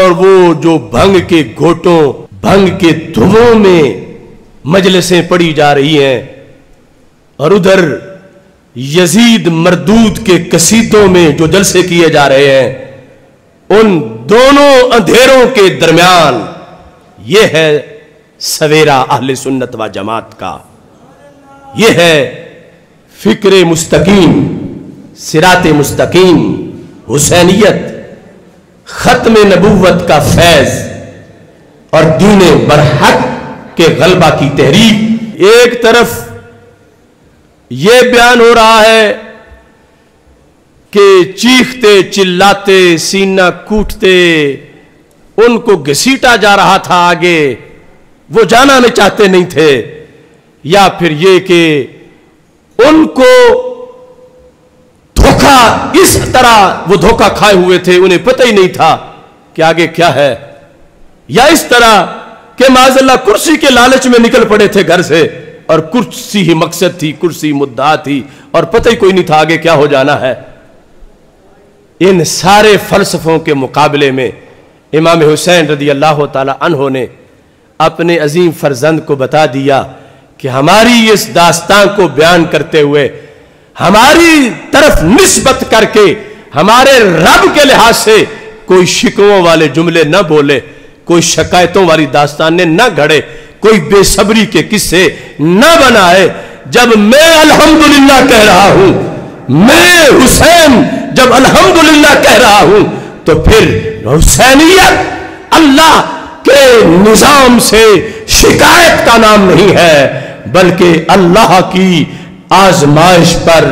اور وہ جو بھنگ کے گھوٹوں بھنگ کے دھووں میں مجلسیں پڑی جا رہی ہیں اور ادھر یزید مردود کے قصیدوں میں جو جلسے کیے جا رہے ہیں، ان دونوں اندھیروں کے درمیان یہ ہے سویرا اہل سنت و جماعت کا، یہ ہے فکر مستقیم، صراط مستقیم، حسینیت، ختم نبوت کا فیض اور دین برحق کے غلبہ کی تحریک۔ ایک طرف یہ بیان ہو رہا ہے کہ چیختے چلاتے سینہ کوٹتے ان کو گھسیٹا جا رہا تھا آگے، وہ جانا نہیں چاہتے نہیں تھے، یا پھر یہ کہ ان کو دھوکہ اس طرح وہ دھوکہ کھائے ہوئے تھے، انہیں پتہ ہی نہیں تھا کہ آگے کیا ہے، یا اس طرح کہ معاذ اللہ کرسی کے لالچ میں نکل پڑے تھے گھر سے اور کرسی ہی مقصد تھی، کرسی مدعا تھی اور پتہ ہی کوئی نہیں تھا آگے کیا ہو جانا ہے۔ ان سارے فلسفوں کے مقابلے میں امام حسین رضی اللہ تعالی عنہ نے اپنے عظیم فرزند کو بتا دیا کہ ہماری اس داستان کو بیان کرتے ہوئے ہماری طرف نسبت کر کے ہمارے رب کے لحاظ سے کوئی شکووں والے جملے نہ بولے، کوئی شکایتوں والی داستانیں نہ گھڑے، کوئی بے صبری کے قصے نہ بنائے۔ جب میں الحمدللہ کہہ رہا ہوں، میں حسین جب الحمدللہ کہہ رہا ہوں، تو پھر حسینیت اللہ کے نظام سے شکایت کا نام نہیں ہے، بلکہ اللہ کی آزمائش پر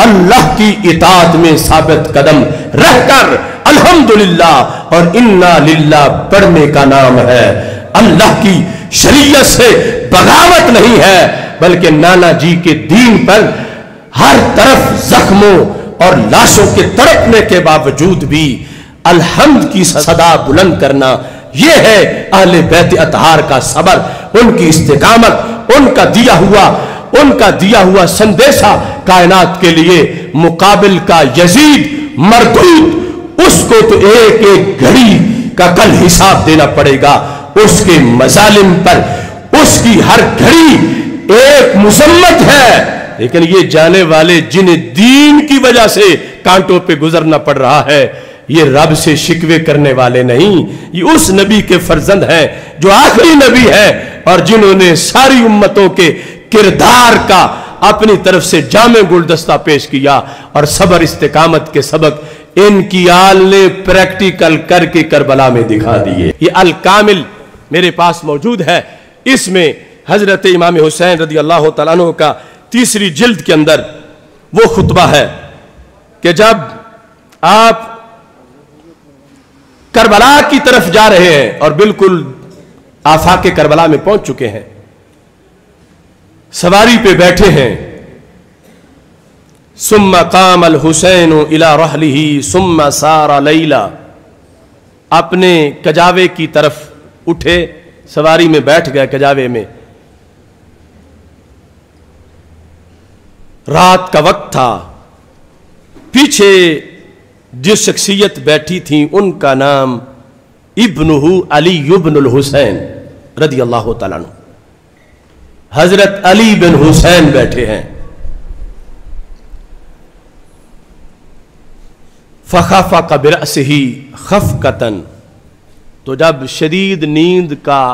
اللہ کی اطاعت میں ثابت قدم رہ کر الحمدللہ اور انا للہ پڑھنے کا نام ہے۔ اللہ کی شریعت سے بغاوت نہیں ہے، بلکہ نانا جی کے دین پر ہر طرف زخموں اور لاشوں کے تڑپنے کے باوجود بھی الحمد کی صدا بلند کرنا، یہ ہے اہل بیت اطہار کا صبر، ان کی استقامت، ان کا دیا ہوا سندیشہ کائنات کے لیے۔ مقابل کا یزید مردود، اس کو تو ایک ایک گھڑی کا کل حساب دینا پڑے گا، اس کے مظالم پر اس کی ہر گھڑی ایک مذمت ہے، لیکن یہ جانے والے جنہیں دین کی وجہ سے کانٹوں پہ گزرنا پڑ رہا ہے، یہ رب سے شکوے کرنے والے نہیں، یہ اس نبی کے فرزند ہیں جو آخری نبی ہے اور جنہوں نے ساری امتوں کے کردار کا اپنی طرف سے جامع گلدستہ پیش کیا، اور صبر استقامت کے سبق ان کی آل نے پریکٹیکل کر کے کربلا میں دکھا دیے۔ یہ الکامل میرے پاس موجود ہے، اس میں حضرت امام حسین رضی اللہ تعالیٰ عنہ کا 3 جلد کے اندر وہ خطبہ ہے کہ جب آپ کربلا کی طرف جا رہے ہیں اور بالکل آفاق کربلا میں پہنچ چکے ہیں، سواری پہ بیٹھے ہیں، ثم قام الحسین الى رحلہ ثم سار لیلا، اپنے کجاوے کی طرف اٹھے، سواری میں بیٹھ گئے کجاوے میں، رات کا وقت تھا، پیچھے جس شخصیت بیٹھی تھی ان کا نام ابنہ علی ابن الحسین رضی اللہ تعالیٰ عنہ، حضرت علی بن حسین بیٹھے ہیں۔ فخفق برأسہ خفقۃ، تو جب شدید نیند کا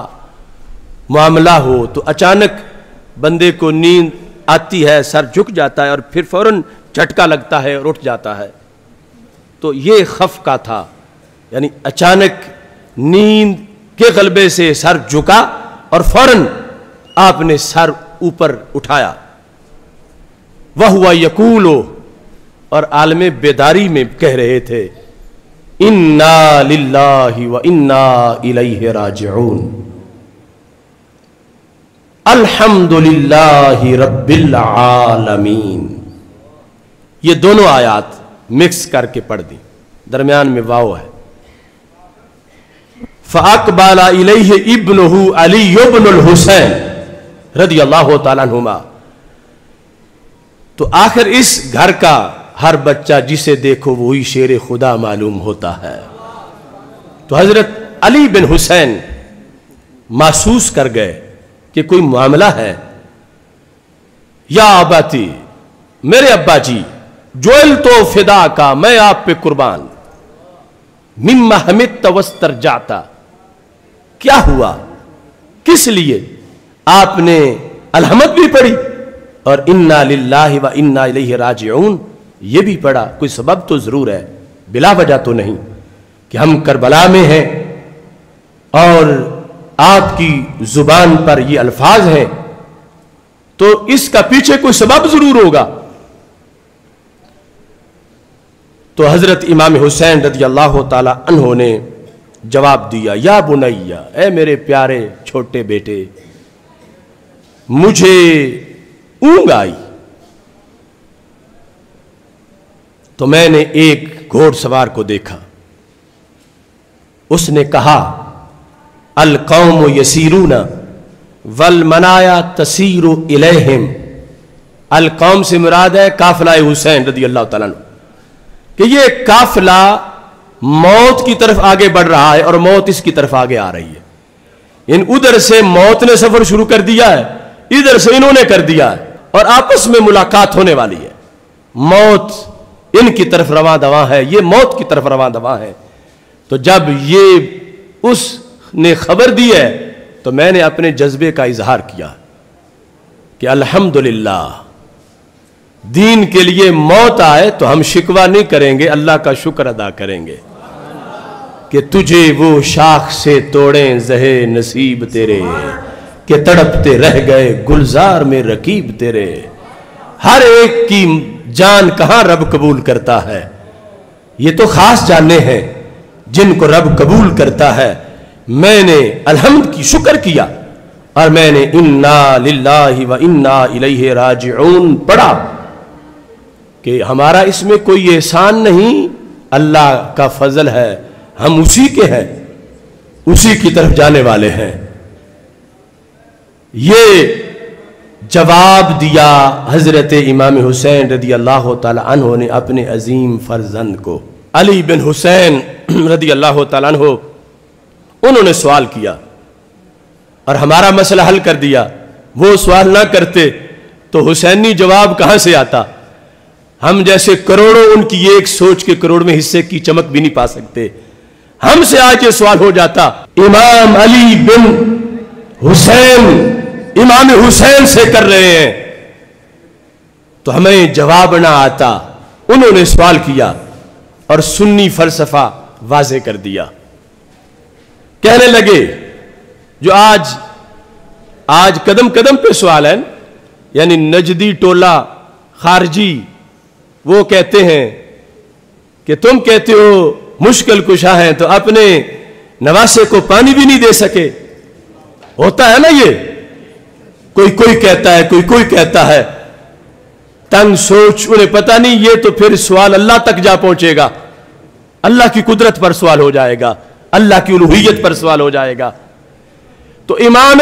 معاملہ ہو تو اچانک بندے کو نیند آتی ہے، سر جھک جاتا ہے اور پھر فوراً جھٹکا لگتا ہے اور اٹھ جاتا ہے، تو یہ خفقہ تھا، یعنی اچانک نیند کے غلبے سے سر جھکا اور فوراً آپ نے سر اوپر اٹھایا۔ وَهُوَ يَقُولُ، اور عالم بیداری میں کہہ رہے تھے، اِنَّا لِلَّهِ وَإِنَّا إِلَيْهِ رَاجِعُونَ، الحمد للہ رب العالمین۔ یہ دونوں آیات مکس کر کے پڑھ دی، درمیان میں واو ہے۔ فَأَقْبَلَ إِلَيْهِ ابْنُهُ عَلِيُّ بْنُ الْحُسَيْنِ رضی اللہ تعالیٰ عنہما۔ تو آخر اس گھر کا ہر بچہ جسے دیکھو وہی شیر خدا معلوم ہوتا ہے۔ تو حضرت علی بن حسین محسوس کر گئے کہ کوئی معاملہ ہے. یا اباتی، میرے ابا جی، جوئل تو فدا کا، میں آپ پہ قربان، مما حمدت واسترجعتا، کیا ہوا، کس لیے آپ نے الحمد بھی پڑھی اور انا للہ و انا الیہ راجعون یہ بھی پڑھا؟ کوئی سبب تو ضرور ہے، بلا وجہ تو نہیں کہ ہم کربلا میں ہیں اور آپ کی زبان پر یہ الفاظ ہیں، تو اس کا پیچھے کوئی سبب ضرور ہوگا. تو حضرت امام حسین رضی اللہ تعالی عنہ نے جواب دیا، یا بنیا، اے میرے پیارے چھوٹے بیٹے، مجھے اونگ آئی تو میں نے ایک گھوڑ سوار کو دیکھا. اس نے کہا، القوم یسیرون والمنایا تسیر الیہم. القوم سے مراد ہے قافلہ حسین رضی اللہ تعالیٰ عنہ، کہ یہ قافلہ موت کی طرف آگے بڑھ رہا ہے اور موت اس کی طرف آگے آ رہی ہے. ان ادھر سے موت نے سفر شروع کر دیا ہے، ادھر سے انہوں نے کر دیا ہے، اور آپس میں ملاقات ہونے والی ہے. موت ان کی طرف رواں دواں ہے، یہ موت کی طرف رواں دواں ہے. تو جب یہ اس نے خبر دی ہے تو میں نے اپنے جذبے کا اظہار کیا کہ الحمدللہ، دین کے لیے موت آئے تو ہم شکوہ نہیں کریں گے، اللہ کا شکر ادا کریں گے کہ تجھے وہ شاخ سے توڑیں زہے نصیب تیرے، کہ تڑپتے رہ گئے گلزار میں رقیب تیرے. ہر ایک کی جان کہاں رب قبول کرتا ہے، یہ تو خاص جانے ہیں جن کو رب قبول کرتا ہے. میں نے الحمد کی شکر کیا اور میں نے انا للہ و انا الیہ راجعون پڑھا کہ ہمارا اس میں کوئی احسان نہیں، اللہ کا فضل ہے، ہم اسی کے ہیں، اسی کی طرف جانے والے ہیں. یہ جواب دیا حضرت امام حسین رضی اللہ تعالی عنہ نے اپنے عظیم فرزند کو. علی بن حسین رضی اللہ تعالیٰ عنہ انہوں نے سوال کیا اور ہمارا مسئلہ حل کر دیا. وہ سوال نہ کرتے تو حسینی جواب کہاں سے آتا؟ ہم جیسے کروڑوں ان کی ایک سوچ کے کروڑ میں حصے کی چمک بھی نہیں پا سکتے. ہم سے آج یہ سوال ہو جاتا، امام علی بن حسین امام حسین سے کر رہے ہیں، تو ہمیں جواب نہ آتا. انہوں نے سوال کیا اور سنی فلسفہ واضح کر دیا. کہنے لگے جو آج قدم قدم پہ سوال ہے، یعنی نجدی ٹولہ خارجی، وہ کہتے ہیں کہ تم کہتے ہو مشکل کشا ہیں تو اپنے نواسے کو پانی بھی نہیں دے سکے. ہوتا ہے نا یہ، کوئی کہتا ہے، کوئی کہتا ہے. تنگ سوچ، انہیں پتہ نہیں یہ تو پھر سوال اللہ تک جا پہنچے گا، اللہ کی قدرت پر سوال ہو جائے گا، اللہ کی الوہیت پر سوال ہو جائے گا. تو امام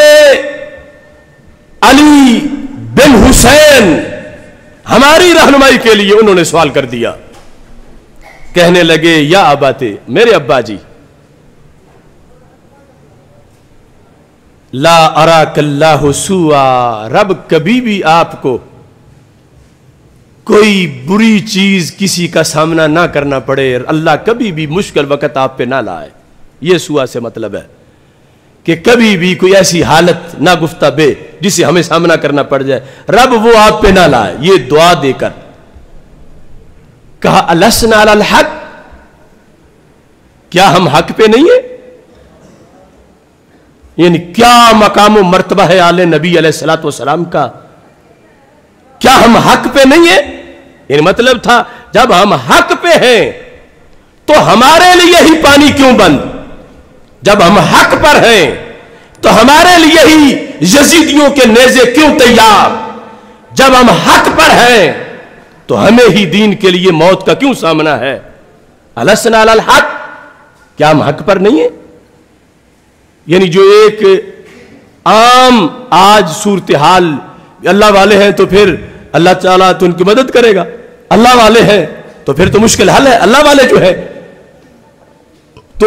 علی بن حسین ہماری رہنمائی کے لیے انہوں نے سوال کر دیا. کہنے لگے، یا اباتے، میرے ابا جی، لا اراک اللہ سوا، رب کبھی بھی آپ کو کوئی بری چیز کسی کا سامنا نہ کرنا پڑے، اللہ کبھی بھی مشکل وقت آپ پہ نہ لائے. یہ سوا سے مطلب ہے کہ کبھی بھی کوئی ایسی حالت نہ گفتہ بے جسے ہمیں سامنا کرنا پڑ جائے، رب وہ آپ پہ نہ لائے. یہ دعا دے کر کہا، السنا علی الحق، کیا ہم حق پہ نہیں ہیں؟ یعنی کیا مقام و مرتبہ ہے آل نبی علیہ الصلوۃ والسلام کا، کیا ہم حق پہ نہیں ہیں؟ یعنی مطلب تھا جب ہم حق پہ ہیں تو ہمارے لیے ہی پانی کیوں بند؟ جب ہم حق پر ہیں تو ہمارے لیے ہی یزیدیوں کے نیزے کیوں تیار؟ جب ہم حق پر ہیں تو ہمیں ہی دین کے لیے موت کا کیوں سامنا ہے؟ السنا علی الحق، کیا ہم حق پر نہیں ہیں؟ یعنی جو ایک عام آج صورتحال، اللہ والے ہیں تو پھر اللہ تعالیٰ تو ان کی مدد کرے گا، اللہ والے ہیں تو پھر تو مشکل حل ہے، اللہ والے جو ہے. تو